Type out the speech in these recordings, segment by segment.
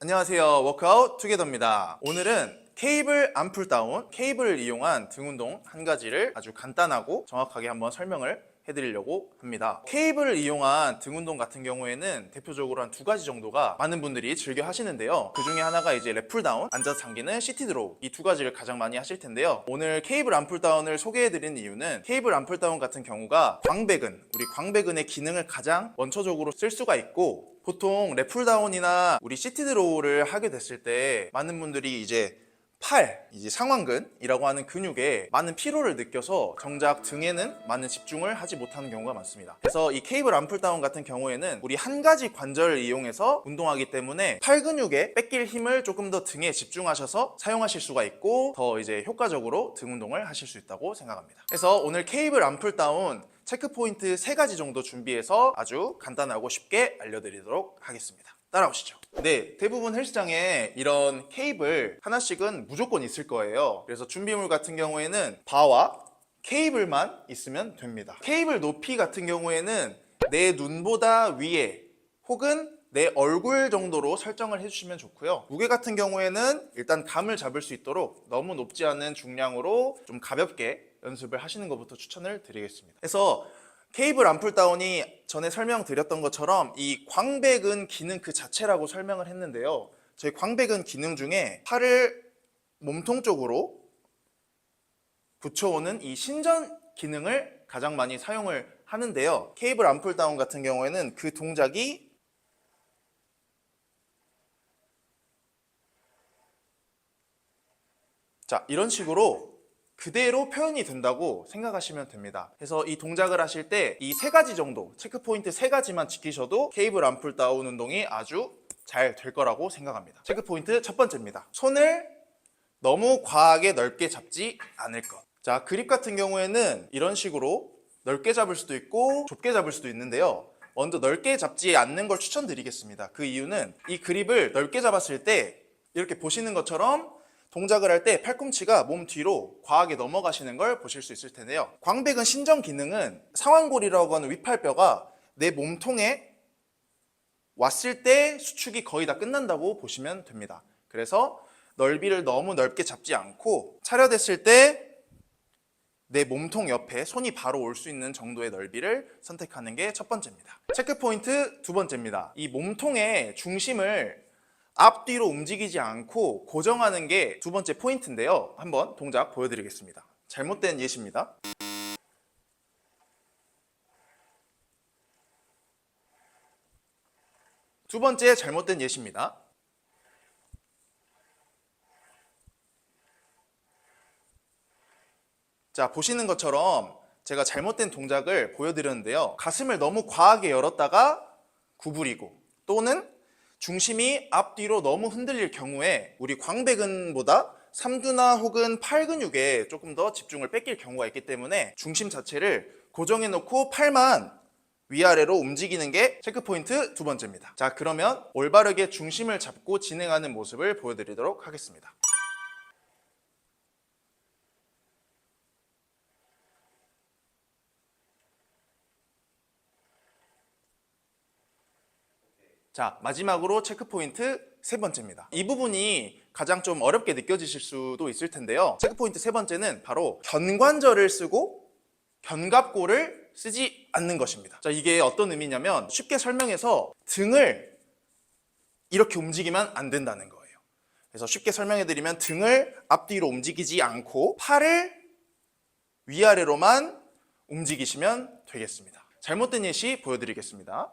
안녕하세요. 워크아웃 투게더입니다. 오늘은 케이블 안 풀다운, 케이블을 이용한 등 운동 한 가지를 아주 간단하고 정확하게 한번 설명을 해드리려고 합니다. 케이블을 이용한 등 운동 같은 경우에는 대표적으로 한 두 가지 정도가 많은 분들이 즐겨 하시는데요. 그 중에 하나가 이제 랩 풀다운, 앉아서 당기는 시티 드로우, 이 두 가지를 가장 많이 하실 텐데요. 오늘 케이블 안 풀다운을 소개해드린 이유는 케이블 안 풀다운 같은 경우가 우리 광배근의 기능을 가장 원초적으로 쓸 수가 있고, 보통 랩 풀다운이나 우리 시티 드로우를 하게 됐을 때 많은 분들이 이제 상완근이라고 하는 근육에 많은 피로를 느껴서 정작 등에는 많은 집중을 하지 못하는 경우가 많습니다. 그래서 이 케이블 안 풀다운 같은 경우에는 우리 한 가지 관절을 이용해서 운동하기 때문에 팔 근육에 뺏길 힘을 조금 더 등에 집중하셔서 사용하실 수가 있고, 더 이제 효과적으로 등 운동을 하실 수 있다고 생각합니다. 그래서 오늘 케이블 안 풀다운 체크 포인트 3가지 정도 준비해서 아주 간단하고 쉽게 알려드리도록 하겠습니다. 따라오시죠. 네, 대부분 헬스장에 이런 케이블 하나씩은 무조건 있을 거예요. 그래서 준비물 같은 경우에는 바와 케이블만 있으면 됩니다. 케이블 높이 같은 경우에는 내 눈보다 위에 혹은 내 얼굴 정도로 설정을 해주시면 좋고요. 무게 같은 경우에는 일단 감을 잡을 수 있도록 너무 높지 않은 중량으로 좀 가볍게 연습을 하시는 것부터 추천을 드리겠습니다. 그래서 케이블 안 풀다운이 전에 설명드렸던 것처럼 이 광배근 기능 그 자체라고 설명을 했는데요. 저희 광배근 기능 중에 팔을 몸통 쪽으로 붙여오는 이 신전 기능을 가장 많이 사용을 하는데요. 케이블 안 풀다운 같은 경우에는 그 동작이 이런 식으로 그대로 표현이 된다고 생각하시면 됩니다. 그래서 이 동작을 하실 때 이 3가지 정도, 체크포인트 3가지만 지키셔도 케이블 안 풀다운 운동이 아주 잘 될 거라고 생각합니다. 체크포인트 첫 번째입니다. 손을 너무 과하게 넓게 잡지 않을 것. 그립 같은 경우에는 이런 식으로 넓게 잡을 수도 있고 좁게 잡을 수도 있는데요. 먼저 넓게 잡지 않는 걸 추천드리겠습니다. 그 이유는 이 그립을 넓게 잡았을 때 이렇게 보시는 것처럼 동작을 할 때 팔꿈치가 몸 뒤로 과하게 넘어가시는 걸 보실 수 있을 텐데요. 광배근 신전 기능은 상완골이라고 하는 윗팔뼈가 내 몸통에 왔을 때 수축이 거의 다 끝난다고 보시면 됩니다. 그래서 넓이를 너무 넓게 잡지 않고 차려댔을 때 내 몸통 옆에 손이 바로 올 수 있는 정도의 넓이를 선택하는 게 첫 번째입니다. 체크포인트 두 번째입니다. 이 몸통의 중심을 앞뒤로 움직이지 않고 고정하는 게 두 번째 포인트인데요. 한번 동작 보여드리겠습니다. 잘못된 예시입니다. 두 번째 잘못된 예시입니다. 보시는 것처럼 제가 잘못된 동작을 보여드렸는데요. 가슴을 너무 과하게 열었다가 구부리고, 또는 중심이 앞뒤로 너무 흔들릴 경우에 우리 광배근보다 삼두나 혹은 팔 근육에 조금 더 집중을 뺏길 경우가 있기 때문에 중심 자체를 고정해 놓고 팔만 위아래로 움직이는 게 체크포인트 두 번째입니다. 그러면 올바르게 중심을 잡고 진행하는 모습을 보여드리도록 하겠습니다. 마지막으로 체크포인트 세 번째입니다. 이 부분이 가장 좀 어렵게 느껴지실 수도 있을 텐데요. 체크포인트 세 번째는 바로 견관절을 쓰고 견갑골을 쓰지 않는 것입니다. 이게 어떤 의미냐면, 쉽게 설명해서 등을 이렇게 움직이면 안 된다는 거예요. 그래서 쉽게 설명해드리면 등을 앞뒤로 움직이지 않고 팔을 위아래로만 움직이시면 되겠습니다. 잘못된 예시 보여드리겠습니다.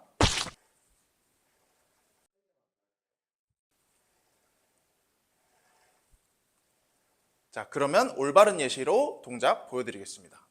그러면 올바른 예시로 동작 보여드리겠습니다.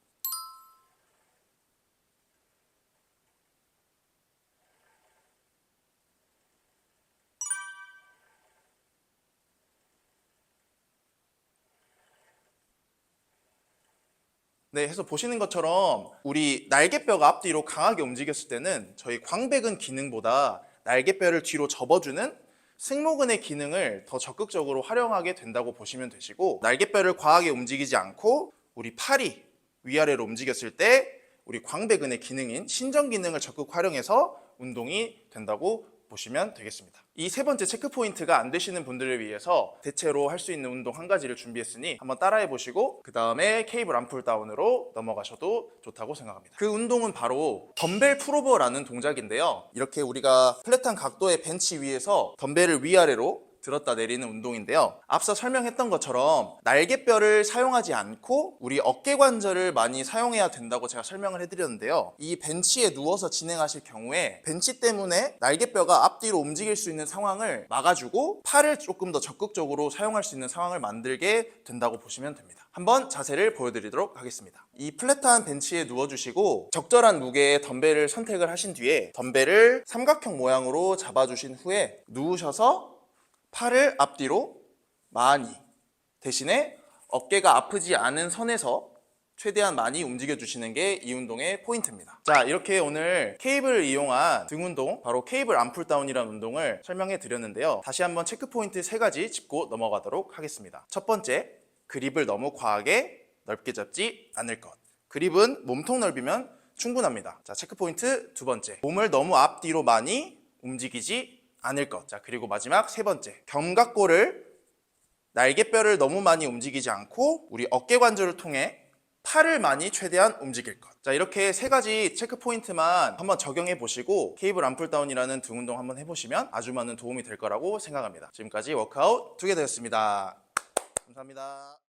네, 해서 보시는 것처럼 우리 날개뼈가 앞뒤로 강하게 움직였을 때는 저희 광배근 기능보다 날개뼈를 뒤로 접어주는 승모근의 기능을 더 적극적으로 활용하게 된다고 보시면 되시고, 날개뼈를 과하게 움직이지 않고 우리 팔이 위아래로 움직였을 때 우리 광배근의 기능인 신전 기능을 적극 활용해서 운동이 된다고 보시면 되겠습니다. 이 세 번째 체크 포인트가 안 되시는 분들을 위해서 대체로 할 수 있는 운동 한 가지를 준비했으니 한번 따라해 보시고 그 다음에 케이블 암풀 다운으로 넘어가셔도 좋다고 생각합니다. 그 운동은 바로 덤벨 풀오버라는 동작인데요. 이렇게 우리가 플랫한 각도의 벤치 위에서 덤벨을 위아래로 들었다 내리는 운동인데요. 앞서 설명했던 것처럼 날개뼈를 사용하지 않고 우리 어깨 관절을 많이 사용해야 된다고 제가 설명을 해드렸는데요. 이 벤치에 누워서 진행하실 경우에 벤치 때문에 날개뼈가 앞뒤로 움직일 수 있는 상황을 막아주고 팔을 조금 더 적극적으로 사용할 수 있는 상황을 만들게 된다고 보시면 됩니다. 한번 자세를 보여드리도록 하겠습니다. 이 플랫한 벤치에 누워주시고 적절한 무게의 덤벨을 선택을 하신 뒤에 덤벨을 삼각형 모양으로 잡아주신 후에 누우셔서 팔을 앞뒤로 많이, 대신에 어깨가 아프지 않은 선에서 최대한 많이 움직여 주시는 게 이 운동의 포인트입니다. 자, 이렇게 오늘 케이블을 이용한 등 운동, 바로 케이블 암풀 다운이라는 운동을 설명해 드렸는데요. 다시 한번 체크 포인트 3가지 짚고 넘어가도록 하겠습니다. 첫 번째, 그립을 너무 과하게 넓게 잡지 않을 것. 그립은 몸통 넓이면 충분합니다. 자, 체크 포인트 2번째, 몸을 너무 앞뒤로 많이 움직이지 않을 것. 자, 그리고 마지막 3번째, 견갑골을, 날개뼈를 너무 많이 움직이지 않고 우리 어깨 관절을 통해 팔을 많이 최대한 움직일 것. 자, 이렇게 3가지 체크 포인트만 한번 적용해 보시고 케이블 암풀 다운이라는 등 운동 한번 해보시면 아주 많은 도움이 될 거라고 생각합니다. 지금까지 워크아웃 투게더였습니다. 감사합니다.